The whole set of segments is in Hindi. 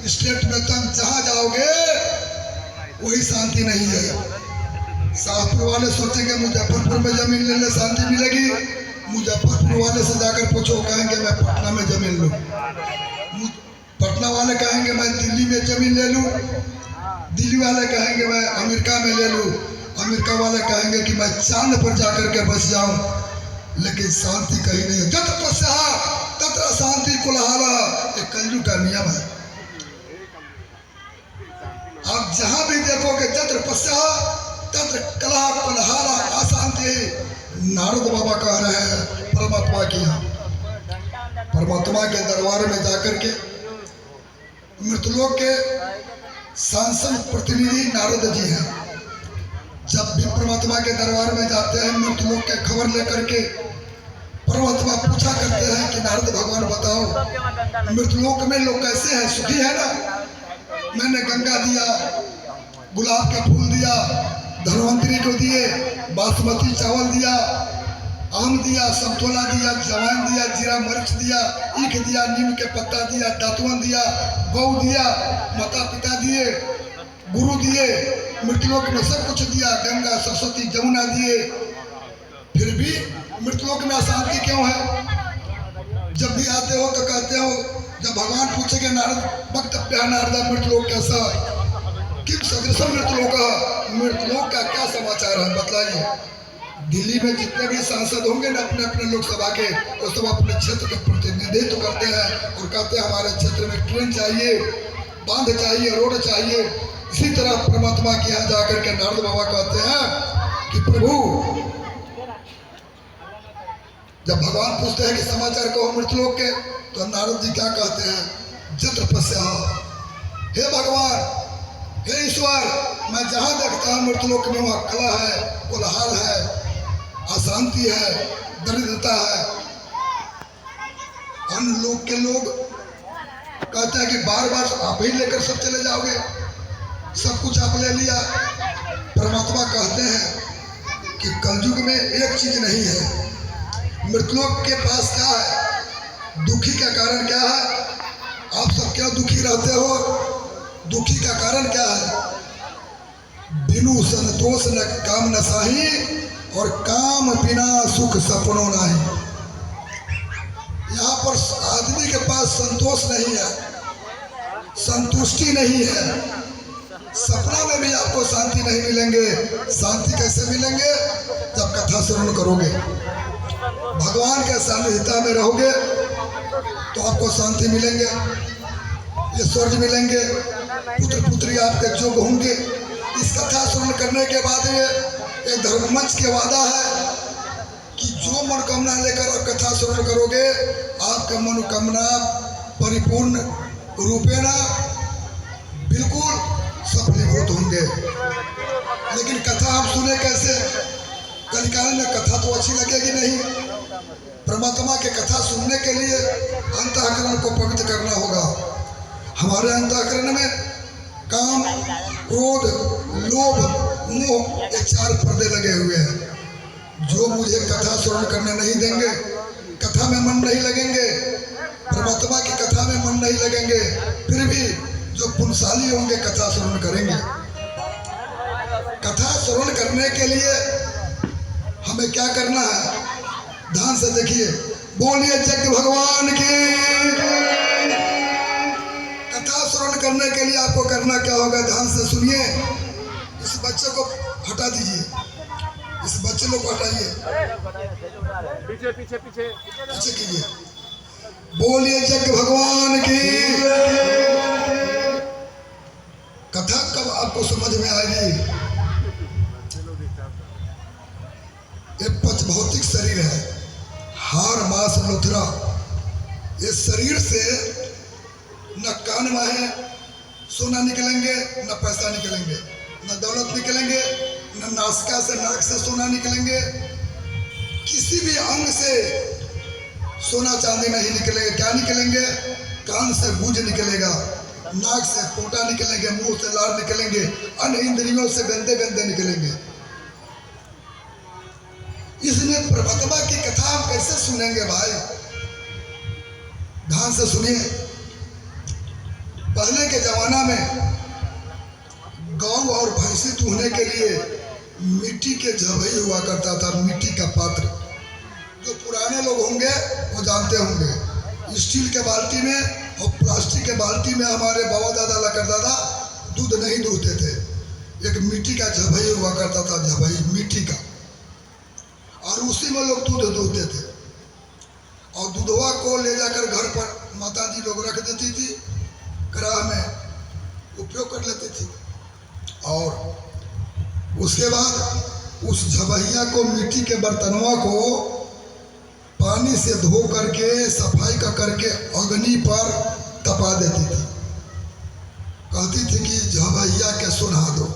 स्टेट में तुम जहां जाओगे वही शांति नहीं है। शाहपुर वाले सोचेंगे मुजफ्फरपुर में जमीन लेने शांति मिलेगी, मुजफ्फरपुर वाले से जाकर पूछो, कहेंगे मैं पटना में जमीन लूं। पटना वाले कहेंगे मैं दिल्ली में जमीन ले लूं, दिल्ली वाले कहेंगे मैं अमेरिका में ले लूं, अमेरिका वाले कहेंगे कि मैं चांद पर जाकर के बस जाऊं। लेकिन शांति कहीं नहीं है। जत्र तपस्या तत्र शांति कुलहारा, एक कलयुग का नियम है। आप जहां भी देखोगे जत्र तपस्या तत्र कलह कुलहारा अशांति। नारद बाबा कह रहे हैं परमात्मा की, परमात्मा के दरबार में जाकर के मृतलोक के सांसद प्रतिनिधि नारद जी हैं। जब भी परमात्मा के दरबार में जाते हैं मृतलोक के खबर लेकर के परमात्मा पूछा करते हैं कि नारद भगवान बताओ मृतलोक में लोग कैसे हैं, सुखी है ना? मैंने गंगा दिया, गुलाब के फूल दिया, धनवंतरी को दिए, बासमती चावल दिया, आम दिया, संतोला दिया, जवाइन दिया, जीरा मिर्च दिया, ईख दिया, नीम के पत्ता दिया, दातुन दिया, गौ दिया, माता पिता दिए, गुरु दिए, मृतलोक में सब कुछ दिया, गंगा सरस्वती जमुना दिए, फिर भी मृतलोक में अशांति क्यों है? जब भी आते हो तो कहते हो, जब भगवान पूछेंगे नारद वक्तव्य नारद मृतलोक कैसा, किम सदृशम मृतलोक का क्या समाचार है बतलाइए। दिल्ली में जितने भी सांसद होंगे ना अपने अपने लोकसभा के, वो सब अपने क्षेत्र का प्रतिनिधित्व करते हैं और कहते हैं हमारे क्षेत्र में ट्रेन चाहिए, बांध चाहिए, रोड चाहिए। इसी तरह परमात्मा के यहाँ जाकर के नारद बाबा कहते हैं कि प्रभु, जब भगवान पूछते हैं कि समाचार कहो मृतलोक के, तो नारद जी क्या कहते हैं? जत्र तपस्या, हे भगवान, हे ईश्वर, मैं जहाँ देखता हूँ मृतलोक में वहाँ कलह है, कोलाहल है, अशांति है, दरिद्रता है। अन्य लोग के लोग कहते हैं कि बार बार आप ही लेकर सब चले जाओगे, सब कुछ आप ले लिया। परमात्मा कहते हैं कि कलयुग में एक चीज नहीं है। मृतलोक के पास क्या है? दुखी का कारण क्या है? आप सब क्यों दुखी रहते हो? दुखी का कारण क्या है? बिनु संतोष न काम न साही, और काम बिना सुख सपनों नहीं। यहाँ पर आदमी के पास संतोष नहीं है, संतुष्टि नहीं है। सपना में भी आपको शांति नहीं मिलेंगे। शांति कैसे मिलेंगे? जब कथा श्रवण करोगे, भगवान के सानिध्यता में रहोगे तो आपको शांति मिलेंगे, ये स्वर्ग मिलेंगे, पुत्र पुत्री आपके जोग होंगे। इस कथा श्रवण करने के बाद ये धर्ममंच के वादा है कि जो मनोकामना लेकर आप कथा श्रवण करोगे, आपका मनोकामना परिपूर्ण रूपेण बिल्कुल सफलीभूत होंगे। लेकिन कथा आप सुने कैसे? कलिकाल में कथा तो अच्छी लगेगी नहीं। परमात्मा के कथा सुनने के लिए अंतःकरण को पवित्र करना होगा। हमारे अंतःकरण में काम, क्रोध, लोभ, मोह, ये 4 पर्दे लगे हुए हैं जो मुझे कथा श्रवण करने नहीं देंगे। कथा में मन नहीं लगेंगे, परमात्मा की कथा में मन नहीं लगेंगे। फिर भी जो पुण्यशाली होंगे कथा श्रवण करेंगे। कथा श्रवण करने के लिए हमें क्या करना है? ध्यान से देखिए, बोलिए यज्ञ भगवान की। कथा श्रवण करने के लिए आपको करना क्या होगा? ध्यान से सुनिए। इस बच्चे को हटा दीजिए, इस बच्चे लोग को हटाइए, पीछे पीछे पीछे पीछे कीजिए। बोलिए यज्ञ भगवान की। कथा कब आपको समझ में आएगी? ये पंच भौतिक शरीर है, हार मांस लुथरा। ये शरीर से न कान माहे सोना निकलेंगे, न पैसा निकलेंगे, न दौलत निकलेंगे, न नासिका से नाक से सोना निकलेंगे। किसी भी अंग से सोना चांदी नहीं निकलेगा। क्या निकलेंगे? कान से गूंज निकलेगा, नाक से पोटा निकलेंगे, मुंह से लार निकलेंगे, अन्य इंद्रियों से गंदे गंदे निकलेंगे। इसमें परमात्मा की कथा हम कैसे सुनेंगे भाई? ध्यान से सुनिए। पहले के जमाना में गांव और भैंसी दूहने के लिए मिट्टी के झबई हुआ करता था, मिट्टी का पात्र। जो पुराने लोग होंगे वो जानते होंगे, स्टील के बाल्टी में और प्लास्टिक के बाल्टी में हमारे बाबा दादा ला करता था, दूध नहीं दूहते थे। एक मिट्टी का झबई हुआ करता था, झबई मिट्टी का, और उसी में लोग दूध दूहते थे। और दूधवा को ले जाकर घर पर माता जी लोग रख देती थी, कराह में उपयोग कर लेती थी। और उसके बाद उस झबैया को, मिट्टी के बर्तनवा को पानी से धो करके, सफाई का करके अग्नि पर तपा देती थी। कहती थी कि झबैया के सुना दो।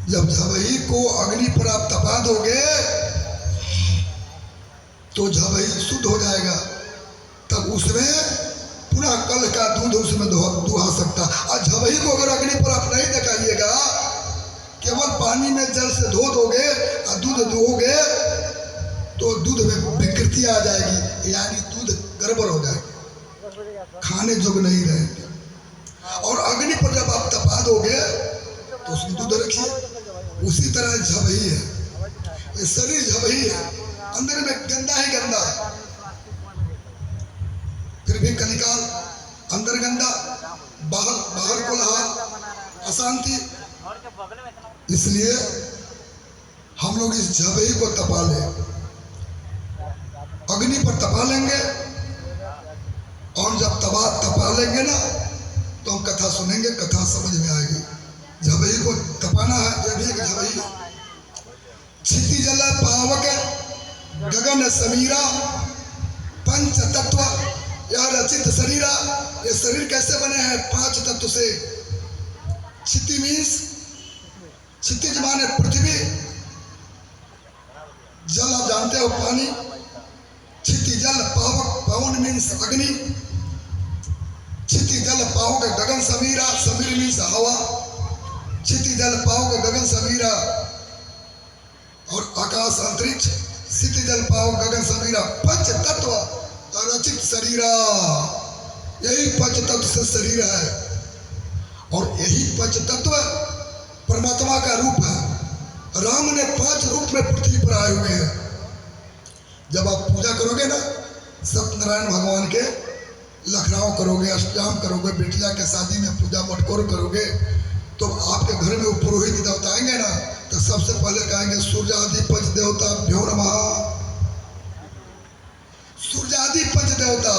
जब झबई को अग्नि पर आप तपा दोगे तो झबई शुद्ध हो जाएगा, तब उसमें पूरा कल का दूध उसमें दुहा सकता। और झबई को अगर अग्नि पर आप नहीं दिखाइएगा, केवल पानी में जल से धो दोगे और दूध दुहोगे तो दूध में विकृति आ जाएगी, यानी दूध गड़बड़ हो जाएगी, खाने जोग नहीं रहेंगे। और अग्नि पर जब आप तपा दोगे तो उसमें दूध रखिए। उसी तरह झबई है, ये शरीर झबई है, अंदर में गंदा ही गंदा है, फिर भी कलिकाल अंदर गंदा, बाहर कोलाहल, अशांति। इसलिए हम लोग इस झबई को तपा लें, अग्नि पर तपा लेंगे। और जब तपा लेंगे ना तो हम कथा सुनेंगे, कथा समझ में आएगी। झबई को तपाना है, यह भी एक झबई है। क्षिति जल पावक गगन समीरा पंच तत्व यह रचित शरीरा। ये शरीर कैसे बने हैं? 5 तत्व से। क्षिति मीन्स, क्षितिज माने पृथ्वी, जल आप जानते हो पानी, क्षिति जल पावक, पवन मीन्स अग्नि, क्षिति जल पावक गगन समीरा, समीर मीन्स हवा, क्षिति जल पावक गगन समीरा। और आकाश अंतरिक्ष, क्षिति जल पावक गगन समीरा, पंच तत्व रचित शरीरा। यही पंच तत्व से शरीर है, और यही पंच तत्व परमात्मा का रूप है। राम ने 5 रूप में पृथ्वी पर आए हुए हैं। जब आप पूजा करोगे ना सत्यनारायण भगवान के, लखराव करोगे, अष्टयाम करोगे, बिटिया के शादी में पूजा मटकोर करोगे, तो आपके घर में पुरोहित देवता आएंगे ना, तो सबसे पहले कहेंगे सूर्यादि पंच देवता भ्यो नमः। सूर्यादि पंच देवता,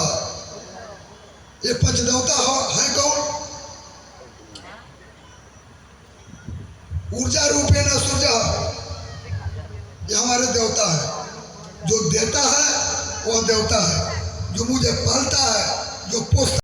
ये पंच देवता है कौन? ऊर्जा रूपेण सूर्य, ये हमारे देवता है। जो देता है वह देवता है, जो मुझे पालता है, जो पोषता